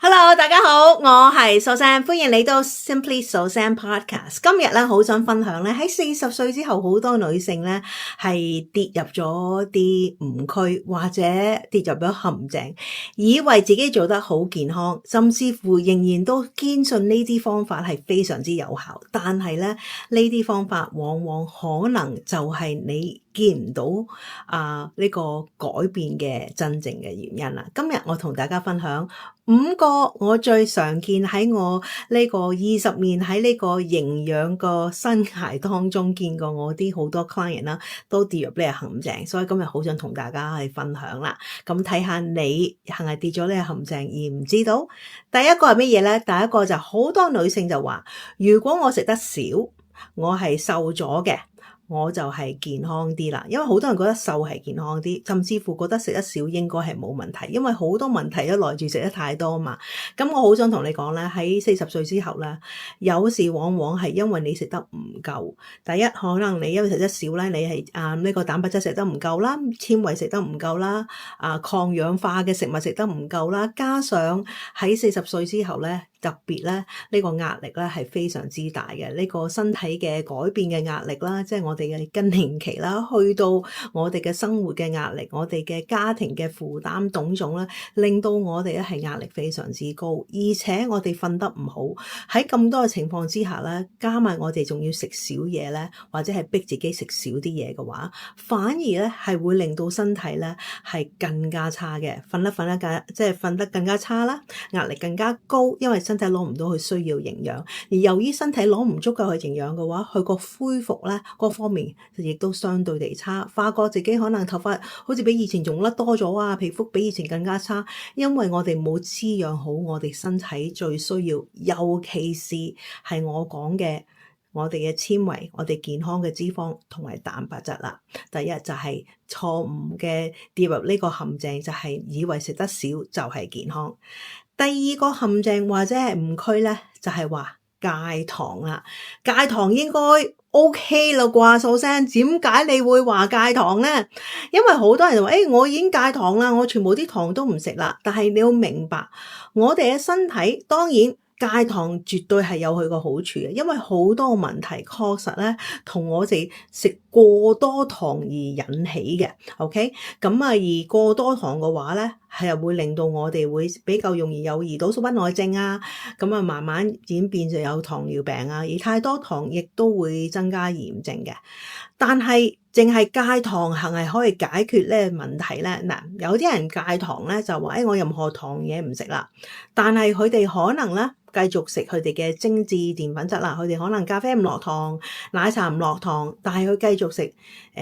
Hello，大家好，我係素珊，歡迎嚟到 Simply Susan Podcast。今日咧好想分享咧，喺40歲之後，好多女性咧係跌入咗啲誤區，或者跌入咗陷阱，以為自己做得好健康，甚至乎仍然都堅信呢啲方法係非常之有效。但係咧，呢啲方法往往可能就係你見唔到呢個改變嘅真正嘅原因啦。今日我同大家分享5個我最常見喺我呢個20年喺呢個營養個生涯當中見過我啲好多 client 啦，都跌入呢個陷阱，所以今日好想同大家去分享啦。咁睇下你係咪跌咗呢個陷阱而唔知道？第一個係乜嘢咧？第一個就好多女性就話，如果我食得少，我係瘦咗嘅，我就係健康啲啦，因為好多人覺得瘦係健康啲，甚至乎覺得食得少應該係冇問題，因為好多問題都來住食得太多嘛。咁我好想同你講咧，喺40歲之後咧，有時往往係因為你食得唔夠。第一，可能你因為食得少咧，你係呢個蛋白質食得唔夠啦，纖維食得唔夠啦，抗氧化嘅食物食得唔夠啦，加上喺40歲之後咧，特別咧呢個壓力咧係非常之大嘅，呢個身體嘅改變嘅壓力啦，即係我哋嘅更年期啦，去到我哋嘅生活嘅壓力，我哋嘅家庭嘅負擔種種咧，令到我哋咧係壓力非常之高，而且我哋瞓得唔好，喺咁多嘅情況之下咧，加埋我哋仲要食少嘢咧，或者係逼自己食少啲嘢嘅話，反而咧係會令到身體咧係更加差嘅，瞓得更加差啦，壓力更加高，因為身體攞唔到佢需要營養，而由於身體攞唔足夠嘅營養嘅話，佢個恢復咧各方面亦都相對地差，發覺自己可能頭髮好似比以前仲甩多咗啊，皮膚比以前更加差，因為我哋冇滋養好我哋身體最需要，尤其是係我講嘅我哋嘅纖維，我哋健康嘅脂肪同埋蛋白質啦。第一就係錯誤嘅跌入呢個陷阱，就係以為食得少就係健康。第二個陷阱或者係誤區咧，就係話戒糖啦。戒糖應該 OK 啦啩，素珊，點解你會話戒糖咧？因為好多人就話，我已經戒糖啦，我全部啲糖都唔食啦。但係你要明白，我哋嘅身體當然戒糖絕對係有佢個好處嘅，因為好多問題確實咧同我哋食過多糖而引起嘅。OK， 咁而過多糖嘅話咧，係會令到我哋會比較容易有胰島素不耐症啊，咁慢慢演變就有糖尿病啊，而太多糖亦都會增加炎症嘅。但係淨係戒糖係咪可以解決呢個問題咧？嗱，有啲人戒糖咧就話，我任何糖嘢唔食啦，但係佢哋可能咧繼續食佢哋嘅精緻澱粉質啦，佢哋可能咖啡唔落糖，奶茶唔落糖，但係佢繼續食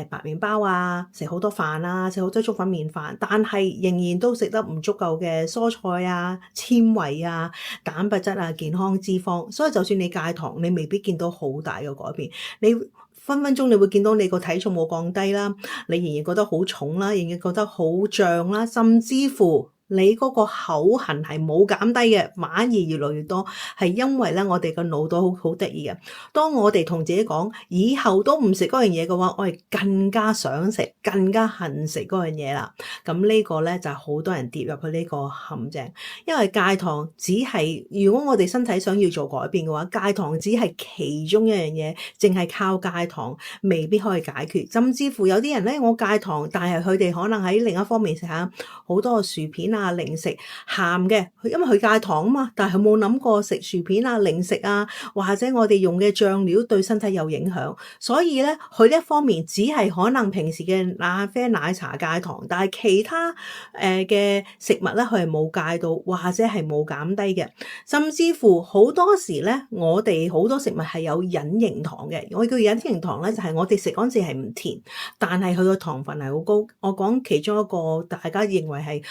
白麵包啊，食好多飯啊，食好多粥粉麵飯，但係仍然都食得唔足夠嘅蔬菜啊、纖維啊、蛋白質啊、健康脂肪，所以就算你戒糖，你未必見到好大嘅改變，你分分鐘你會見到你個體重冇降低啦，你仍然覺得好重啦，仍然覺得好脹啦，甚至乎你嗰個口痕係冇減低嘅，反而越來越多，係因為咧我哋個腦都好得意嘅。當我哋同自己講以後都唔食嗰樣嘢嘅話，我哋更加想食，更加恨食嗰樣嘢啦。咁呢個咧就係好多人跌入去呢個陷阱，因為戒糖只係如果我哋身體想要做改變嘅話，戒糖只係其中一樣嘢，淨係靠戒糖未必可以解決。甚至乎有啲人咧，我戒糖，但係佢哋可能喺另一方面食下好多薯片啊、零食鹹嘅，因為佢戒糖啊嘛，但係佢冇諗過食薯片啊、零食啊，或者我哋用嘅醬料對身體有影響，所以咧佢呢一方面只係可能平時嘅咖啡奶茶戒糖，但係其他嘅食物咧佢係冇戒到，或者係冇減低嘅，甚至乎好多時咧我哋好多食物係有隱形糖嘅，我叫隱形糖咧就係我哋食嗰陣時係唔甜，但係佢個糖分係好高。我講其中一個大家認為係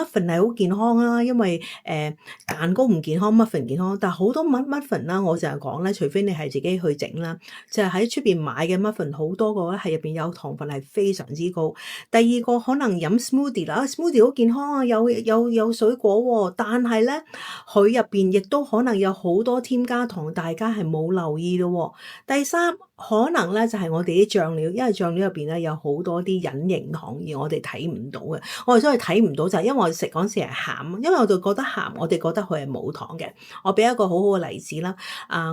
muffin 係好健康啊，因為蛋糕唔健康，muffin 健康。但係好多 muffin 啦，我成日講咧，除非你係自己去整啦，就係喺出邊買嘅 muffin 好多個咧，係入邊有糖分係非常之高。第二個可能飲 smoothie 啦，smoothie 好健康啊，有水果喎，但係咧佢入邊亦都可能有好多添加糖，大家係冇留意咯。第三，可能咧就係我哋啲醬料，因為醬料入邊咧有好多啲隱形糖，而我哋睇唔到嘅。我哋所以睇唔到就係因為我哋食嗰陣時係鹹，因為我哋覺得鹹，我哋覺得佢係冇糖嘅。我俾一個好好嘅例子啦，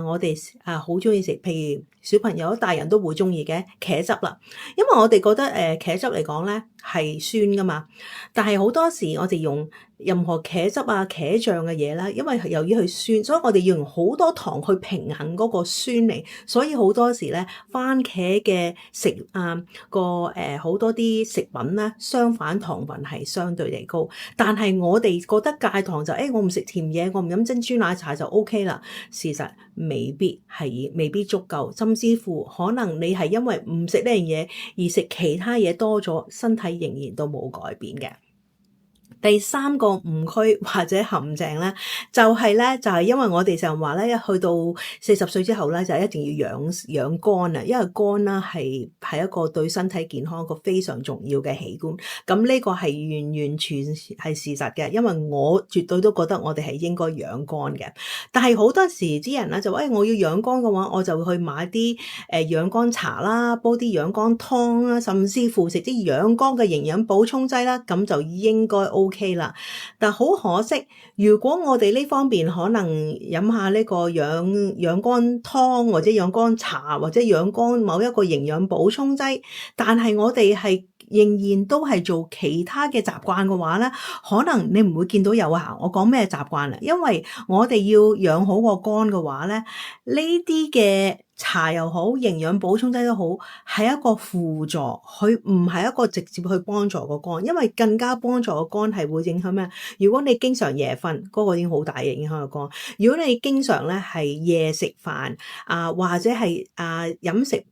我哋好中意食，譬如小朋友、大人都會中意嘅茄汁啦。因為我哋覺得茄汁嚟講咧係酸噶嘛，但係好多時我哋用任何茄汁啊、茄醬嘅嘢啦，因為由於佢酸，所以我哋要用好多糖去平衡嗰個酸味，所以好多時咧番茄嘅好多啲食品咧，相反糖分係相對地高。但係我哋覺得戒糖就我唔食甜嘢，我唔飲珍珠奶茶就 OK 啦。事實未必足夠，甚至乎可能你係因為唔食呢樣嘢而食其他嘢多咗，身體仍然都冇改變嘅。第三個誤區或者陷阱咧，就係因為我哋就話咧，一去到40歲之後咧，就一定要養肝啊，因為肝啦係一個對身體健康一個非常重要嘅器官。咁呢個係完全係事實嘅，因為我絕對都覺得我哋係應該養肝嘅。但係好多時啲人咧就話，我要養肝嘅話，我就去買啲養肝茶啦，煲啲養肝湯啦，甚至乎食啲養肝嘅營養補充劑啦，咁就應該OK 啦。但好可惜，如果我哋呢方面可能飲下呢個養肝湯或者養肝茶或者養肝某一個營養補充劑，但係我哋係仍然都係做其他嘅習慣嘅話咧，可能你唔會見到有效。我講咩習慣啊？因為我哋要養好個肝嘅話咧，呢啲嘅茶又好，營養補充劑都好，係一個輔助，佢唔係一個直接去幫助個肝，因為更加幫助個肝係會影響咩？如果你經常夜瞓，嗰個已經好大嘅影響個肝。如果你經常咧係夜食飯或者係飲食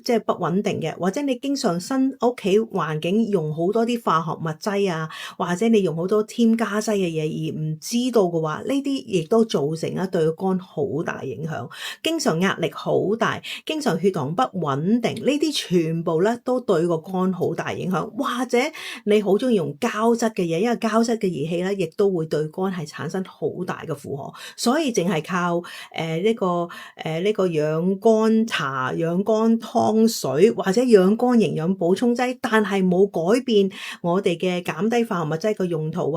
即係不穩定嘅，或者你經常屋企環境用好多啲化學物質或者你用好多添加劑嘅嘢而唔知道嘅話，呢啲亦都造成對個肝好大影響。經常壓力好大，經常血糖不穩定，呢啲全部咧都對個肝好大影響。或者你好中意用膠質嘅嘢，因為膠質嘅儀器咧，亦都會對肝係產生好大嘅負荷。所以淨係靠呢個養肝茶、養肝湯水或者養肝營養補充劑，但係冇改變我哋嘅減低化學物質嘅用途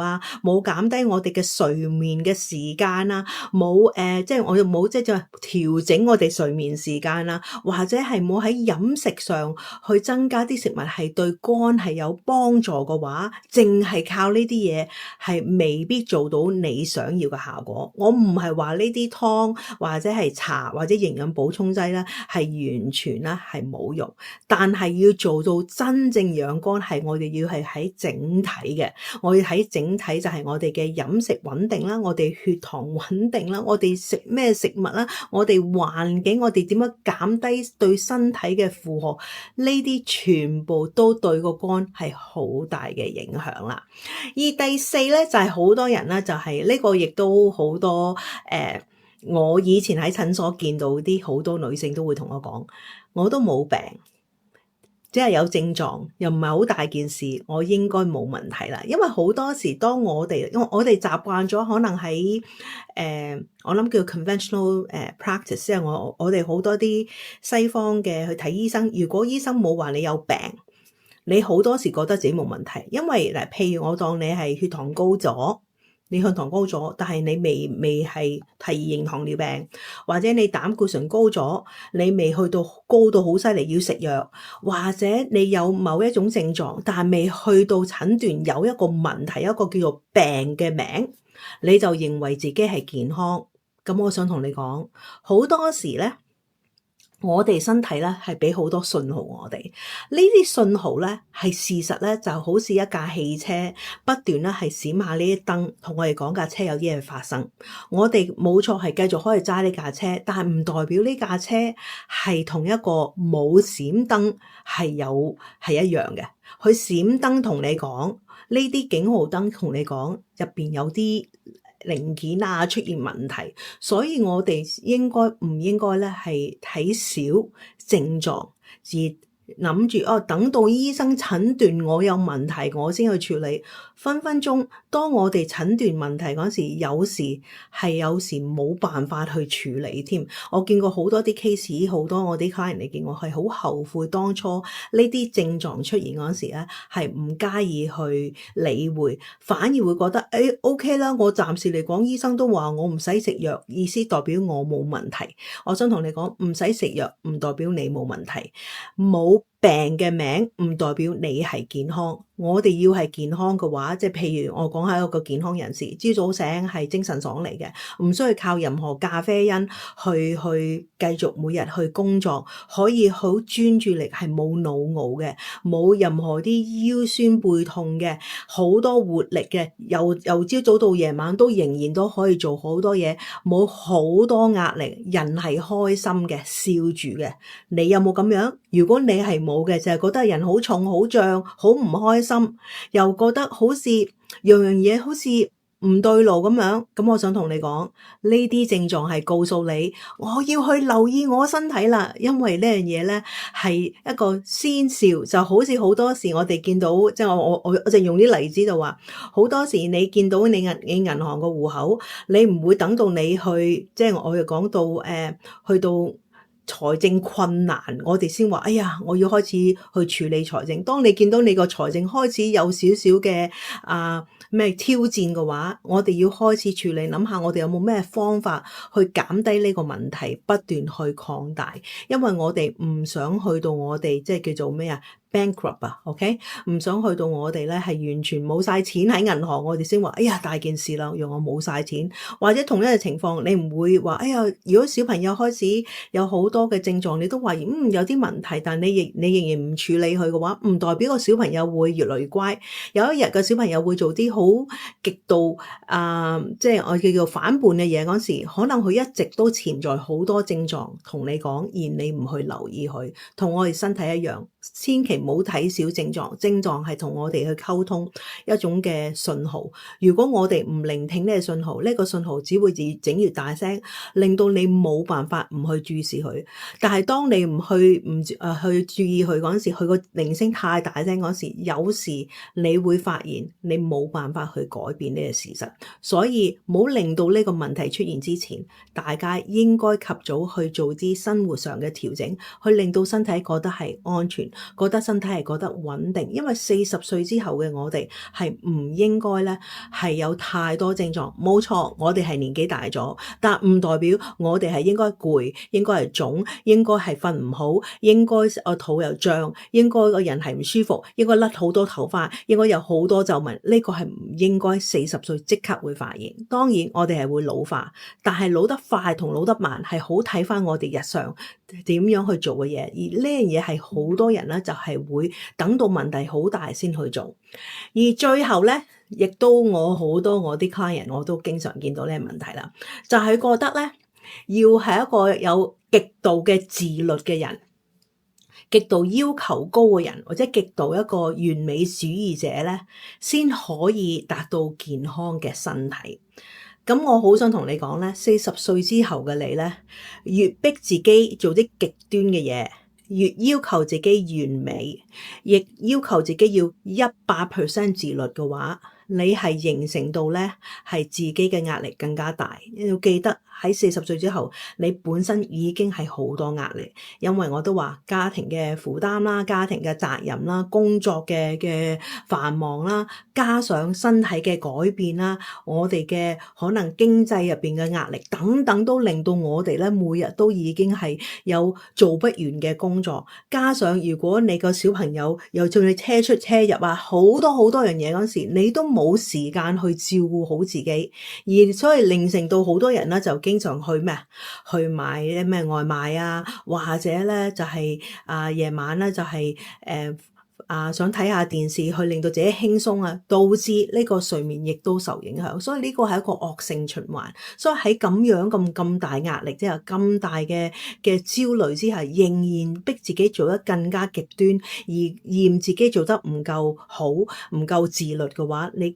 冇減低我哋嘅睡眠嘅時間冇即係我又冇即係調整我哋睡眠時間或者係冇喺飲食上去增加啲食物係對肝係有幫助嘅話，淨係靠呢啲嘢係未必做到你想要嘅效果。我唔係話呢啲湯或者係茶或者營養補充劑咧係完全係冇用，但係要做到真正養肝係我哋要係喺整體嘅，我要喺整體就係我哋嘅飲食穩定啦，我哋血糖穩定啦，我哋食咩食物啦，我哋環境，我哋點樣減低對身體嘅負荷，呢啲全部都對個肝係好大嘅影響啦。而第四咧就係好多人咧就係呢個亦都好多我以前喺診所見到啲好多女性都會同我講，我都冇病，即係有症狀，又唔係好大件事，我應該冇問題啦。因為好多時當因為我哋習慣咗，可能喺我諗叫 conventional practice， 即係我哋好多啲西方嘅去睇醫生，如果醫生冇話你有病，你好多時覺得自己冇問題，因為譬如我當你係血糖高咗。你血糖高咗，但係你未係第二型糖尿病，或者你膽固醇高咗，你未去到高到好犀利要食藥，或者你有某一種症狀，但係未去到診斷有一個問題，有一個叫做病嘅名，你就認為自己係健康。咁我想同你講，好多時咧，我哋身體咧係俾好多信號我哋，呢啲信號咧係事實咧就好似一架汽車不斷咧係閃下呢啲燈，同我哋講架車有啲嘢發生。我哋冇錯係繼續可以揸呢架車，但係唔代表呢架車係同一個冇閃燈係一樣嘅。佢閃燈同你講，呢啲警號燈同你講入邊有啲零件出現問題，所以我哋唔應該咧係睇少症狀而諗住等到醫生診斷我有問題，我先去處理。分分鐘，當我哋診斷問題嗰時，有時冇辦法去處理添。我見過好多啲 case，好多我啲客人嚟見我係好後悔當初呢啲症狀出現嗰時咧，係唔介意去理會，反而會覺得OK 啦。我暫時嚟講，醫生都話我唔使食藥，意思代表我冇問題。我想同你講，唔使食藥唔代表你冇問題，冇病嘅名唔代表你係健康。我哋要係健康嘅話，即係譬如我講係一個健康人士，朝早醒係精神爽嚟嘅，唔需要靠任何咖啡因去繼續每日去工作，可以好專注力，係冇腦熬嘅，冇任何啲腰酸背痛嘅，好多活力嘅，由朝早到夜晚都仍然都可以做好多嘢，冇好多壓力，人係開心嘅，笑住嘅。你有冇咁樣？如果你係冇嘅，就係覺得人好重好脹，好唔開心，又覺得好似樣樣嘢好似唔對路咁樣，咁我想同你講，呢啲症狀係告訴你，我要去留意我身體啦，因為呢樣嘢咧係一個先兆，就好似好多時我哋見到，即係我就用啲例子就話，好多時你見到你銀行個戶口，你唔會等到你去，即係我哋講到去到財政困難，我哋先話，哎呀，我要開始去處理財政。當你見到你個財政開始有少少嘅咩挑戰嘅話，我哋要開始處理，諗下我哋有冇咩方法去減低呢個問題，不斷去擴大，因為我哋唔想去到我哋即係叫做咩啊？bankrupt 啊 ，OK， 唔想去到我哋咧係完全冇晒錢喺銀行，我哋先話，哎呀，大件事啦，讓我冇晒錢，或者同一個情況，你唔會話，哎呀，如果小朋友開始有好多嘅症狀，你都話有啲問題，但你仍然唔處理佢嘅話，唔代表個小朋友會越嚟越乖。有一日個小朋友會做啲好極度即係我叫做反叛嘅嘢嗰時，可能佢一直都潛在好多症狀同你講，而你唔去留意佢，同我哋身體一樣，千祈唔好睇小症狀，症狀係同我哋去溝通一種嘅信號。如果我哋唔聆聽呢個信號，呢個信號只會越整越大聲，令到你冇辦法唔去注視佢。但係當你唔去注意佢嗰時，佢個鈴聲太大聲嗰時，有時你會發現你冇辦法去改變呢個事實。所以冇令到呢個問題出現之前，大家應該及早去做啲生活上嘅調整，去令到身體覺得係安全，覺得身體係覺得穩定。因為40歲之後嘅我哋係唔應該咧係有太多症狀。冇錯，我哋係年紀大咗，但唔代表我哋係應該攰，應該係腫，應該係瞓唔好，應該個肚又脹，應該個人係唔舒服，應該甩好多頭髮，應該有好多皺紋。呢個係唔應該40歲即刻會發現。當然我哋係會老化，但係老得快同老得慢係好睇返我哋日常點樣去做嘅嘢。而呢樣嘢係好多人咧就係會等到問題好大先去做。而最後咧，亦都好多我啲 client 我都經常見到呢個問題啦，就係覺得咧要係一個有極度嘅自律嘅人，極度要求高嘅人，或者極度一個完美主義者咧，先可以達到健康嘅身體。咁我好想同你講咧，40歲之後嘅你咧，越逼自己做啲極端嘅嘢，越要求自己完美，亦要求自己要100% 自律嘅話，你係形成到咧係自己嘅壓力更加大。要記得喺40歲之後，你本身已經係好多壓力，因為我都話家庭嘅負擔啦、家庭嘅責任啦、工作嘅繁忙啦，加上身體嘅改變啦，我哋嘅可能經濟入邊嘅壓力等等，都令到我哋咧每日都已經係有做不完嘅工作。加上如果你個小朋友又叫你車出車入啊，好多樣嘢嗰時，你都冇時間去照顧好自己，而所以令成到好多人咧就經常去去買啲咩外賣啊，或者咧就係夜晚咧就係想睇下電視去令到自己輕鬆啊，導致呢個睡眠亦都受影響。所以呢個係一個惡性循環。所以喺咁樣咁大壓力之下，咁大嘅焦慮之下，仍然逼自己做得更加極端，而嫌自己做得唔夠好，唔夠自律嘅話，你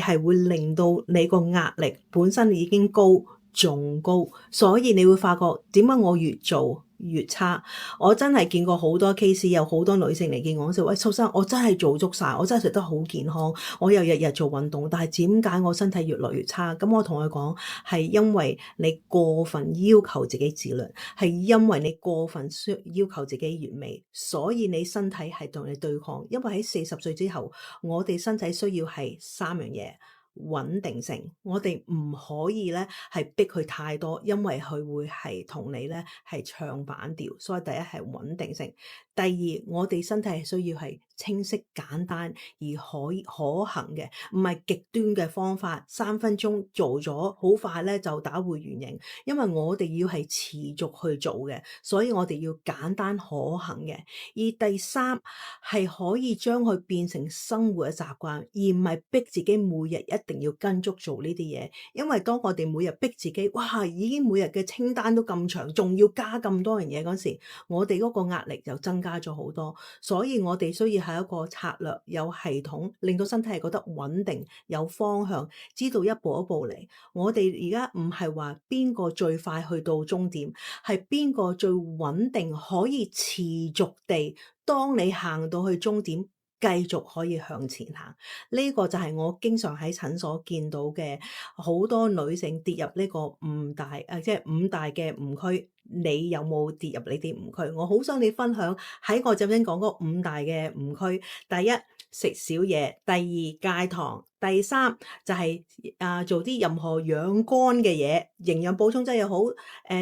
係會令到你個壓力本身已經高仲高。所以你會發覺點解我越做越差。我真係見過好多 case， 有好多女性嚟見我，說喂，蘇生，我真係做足晒，我真係食得好健康，我又日日做運動，但係點解我身體越來越差？咁我同佢講，係因為你過分要求自己自律，係因為你過分要求自己完美，所以你身體係同你對抗。因為喺40歲之後，我哋身體需要係3樣嘢。穩定性，我哋唔可以咧係逼佢太多，因為佢會係同你咧係唱反調。所以第一係穩定性，第二我哋身體係需要係清晰簡單而可行嘅，唔係極端嘅方法，3分鐘做咗好快咧就打回原形。因為我哋要係持續去做嘅，所以我哋要簡單可行嘅。而第三係可以將佢變成生活嘅習慣，而唔係逼自己每日一定要跟足做呢啲嘢。因為當我哋每日逼自己，哇，已經每日嘅清單都咁長，仲要加咁多樣嘢嗰時，我哋嗰個壓力就增加咗好多。所以我哋需要係一個策略有系統，令到身體係覺得穩定有方向，知道一步一步嚟。我哋而家唔係話邊個最快去到終點，係邊個最穩定可以持續地，當你行到去終點繼續可以向前行。呢個就係我經常喺診所見到嘅好多女性跌入呢個5大即係5大嘅誤區。你有冇跌入呢啲誤區？我好想你分享喺我頭先講嗰5大嘅誤區。第一，食少嘢；第二，戒糖；第三就係做啲任何養肝嘅嘢，營養補充劑又好，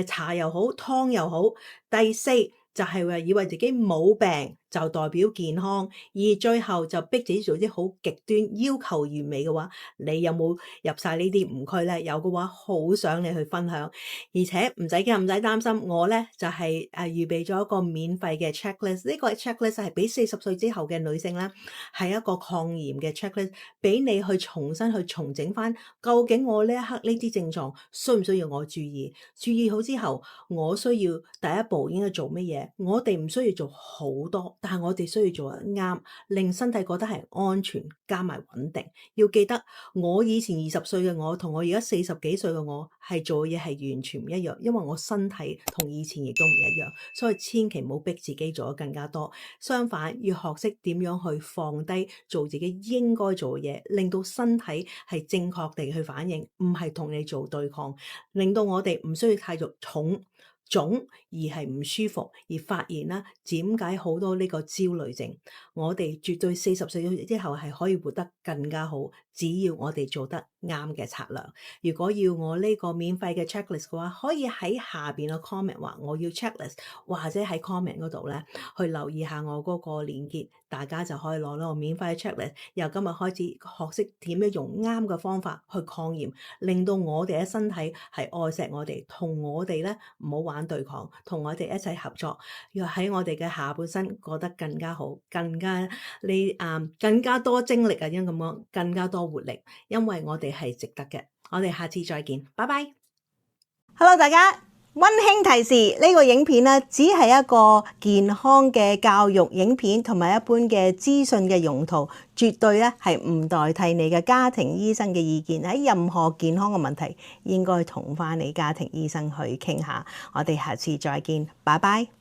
茶又好，湯又好。第四就係話以為自己冇病就代表健康，而最後就逼自己做啲好極端要求完美嘅話，你有冇入晒呢啲誤區咧？有嘅話，好想你去分享，而且唔使驚，唔使擔心，我咧就係預備咗一個免費嘅 checklist。呢個 checklist 係俾40歲之後嘅女性咧，係一個抗炎嘅 checklist， 俾你去重新去重整翻，究竟我呢一刻呢啲症狀需唔需要我注意？注意好之後，我需要第一步應該做乜嘢？我哋唔需要做好多，但係我哋需要做得啱，令身體覺得係安全加埋穩定。要記得，我以前20歲嘅我同我而家40幾歲嘅我係做嘢係完全唔一樣，因為我身體同以前亦都唔一樣，所以千祈唔好逼自己做得更加多。相反，要學識點樣去放低做自己應該做嘅嘢，令到身體係正確地去反應，唔係同你做對抗，令到我哋唔需要太過重腫而係唔舒服，而發現啦點解好多呢個焦慮症。我哋絕對40歲之後係可以活得更加好，只要我哋做得啱嘅策略。如果要我呢個免費嘅 checklist 嘅話，可以喺下邊個 comment 話我要 checklist， 或者喺 comment 嗰度咧去留意下我嗰個連結，大家就可以攞到免費嘅 checklist。由今日開始學識點樣用啱嘅方法去抗炎，令到我哋嘅身體係愛錫我哋，同我哋咧唔好玩對抗，同我哋一齊合作，要喺我哋嘅下半身過得更加好，更加多精力啊，因咁樣更加多活力，因為我哋係值得嘅。我哋下次再見，拜拜。Hello， 大家。溫馨提示，呢個影片咧只係一個健康嘅教育影片，同埋一般嘅資訊嘅用途，絕對咧係唔代替你嘅家庭醫生嘅意見。喺任何健康嘅問題，應該同翻你家庭醫生去傾下。我哋下次再見，拜拜。